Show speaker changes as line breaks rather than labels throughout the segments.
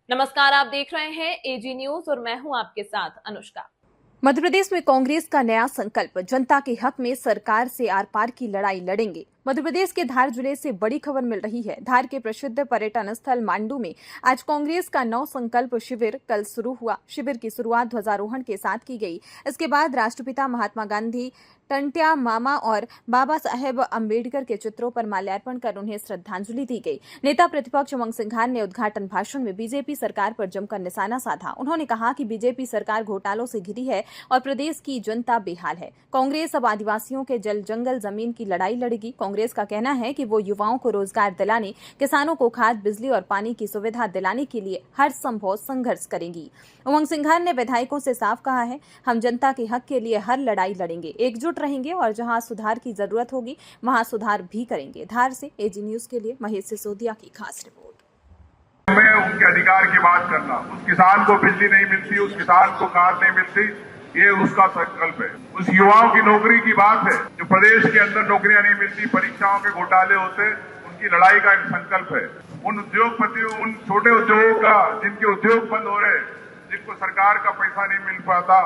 नमस्कार, आप देख रहे हैं एजी न्यूज और मैं हूं आपके साथ अनुष्का।
मध्य प्रदेश में कांग्रेस का नया संकल्प, जनता के हक में सरकार से आर पार की लड़ाई लड़ेंगे। मध्य प्रदेश के धार जिले से बड़ी खबर मिल रही है। धार के प्रसिद्ध पर्यटन स्थल मांडू में आज कांग्रेस का नौ संकल्प शिविर कल शुरू हुआ। शिविर की शुरुआत ध्वजारोहण के साथ की गई। इसके बाद राष्ट्रपिता महात्मा गांधी, टंट्या मामा और बाबा साहेब अम्बेडकर के चित्रों पर माल्यार्पण कर उन्हें श्रद्धांजलि दी गई। नेता प्रतिपक्ष उमंग सिंघार ने उद्घाटन भाषण में बीजेपी सरकार पर जमकर निशाना साधा। उन्होंने कहा कि बीजेपी सरकार घोटालों से घिरी है और प्रदेश की जनता बेहाल है। कांग्रेस अब आदिवासियों के जल जंगल जमीन की लड़ाई लड़ेगी। कांग्रेस का कहना है कि वो युवाओं को रोजगार दिलाने, किसानों को खाद, बिजली और पानी की सुविधा दिलाने के लिए हर संभव संघर्ष करेंगी। उमंग सिंघार ने विधायकों से साफ कहा है, हम जनता के हक के लिए हर लड़ाई लड़ेंगे, एकजुट रहेंगे और जहां सुधार की जरूरत होगी वहां सुधार भी करेंगे। धार से एजी न्यूज के लिए महेश सिसोदिया की खास रिपोर्ट।
हमें उनके अधिकार की बात करना, उस किसान को बिजली नहीं मिलती, उस किसान को खाद नहीं मिलती, ये उसका संकल्प है। उस युवाओं की नौकरी की बात है, जो प्रदेश के अंदर नौकरियां नहीं मिलती, परीक्षाओं के घोटाले होते, उनकी लड़ाई का एक संकल्प है। उन उद्योगपतियों, उन छोटे उद्योगों का जिनके उद्योग बंद हो रहे, जिनको सरकार का पैसा नहीं मिल पाता,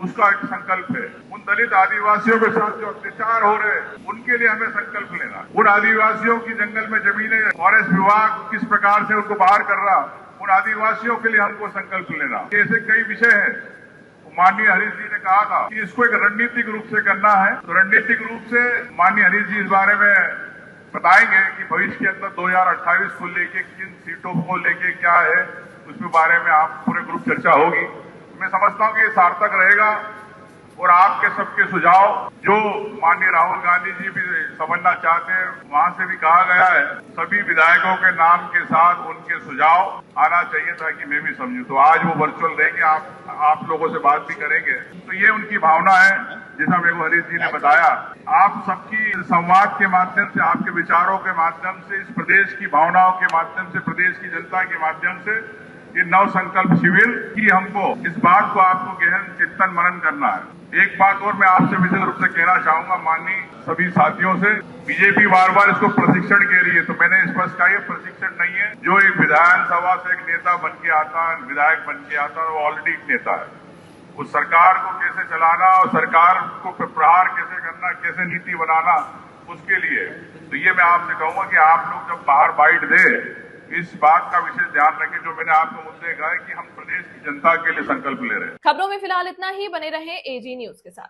उसका एक संकल्प है। उन दलित आदिवासियों के साथ जो अत्याचार हो रहे हैं, उनके लिए हमें संकल्प लेना। उन आदिवासियों की जंगल में जमीनें फॉरेस्ट विभाग किस प्रकार से उनको बाहर कर रहा, उन आदिवासियों के लिए हमको संकल्प लेना। ऐसे कई विषय हैं। माननीय हरीश जी ने कहा था कि इसको एक रणनीतिक रूप से करना है, तो रणनीतिक रूप से माननीय हरीश जी इस बारे में बताएंगे कि भविष्य के अंदर 2028 को लेके किन सीटों को लेके क्या है, उसके बारे में आप पूरे ग्रुप चर्चा होगी। मैं समझता हूं कि ये सार्थक रहेगा और आपके सबके सुझाव जो माननीय राहुल गांधी जी भी समझना चाहते हैं, वहां से भी कहा गया है सभी विधायकों के नाम के साथ उनके सुझाव आना चाहिए ताकि मैं भी समझूं। तो आज वो वर्चुअल रहेंगे, आप लोगों से बात भी करेंगे। तो ये उनकी भावना है, जैसा मेरे को हरीश जी ने बताया। आप सबकी संवाद के माध्यम से, आपके विचारों के माध्यम से, इस प्रदेश की भावनाओं के माध्यम से, प्रदेश की जनता के माध्यम से ये नव संकल्प शिविर की हमको इस बात को आपको गहन चिंतन मनन करना है। एक बात और मैं आपसे विशेष रूप से कहना चाहूंगा, माननीय सभी साथियों से, बीजेपी बार बार इसको प्रशिक्षण कह रही है, तो मैंने स्पष्ट कहा, ये प्रशिक्षण नहीं है। जो एक विधानसभा से एक नेता बन के आता है, विधायक बन के आता है, वो ऑलरेडी एक नेता है। उस सरकार को कैसे चलाना और सरकार को प्रहार कैसे करना, कैसे नीति बनाना, उसके लिए तो ये मैं आपसे कहूंगा कि आप लोग जब बाहर बाइट दे, इस बात का विशेष ध्यान रखें। जो मैंने आपको मुद्दे कहा है कि हम प्रदेश की जनता के लिए संकल्प ले रहे हैं।
खबरों में फिलहाल इतना ही। बने रहे एजी न्यूज के साथ।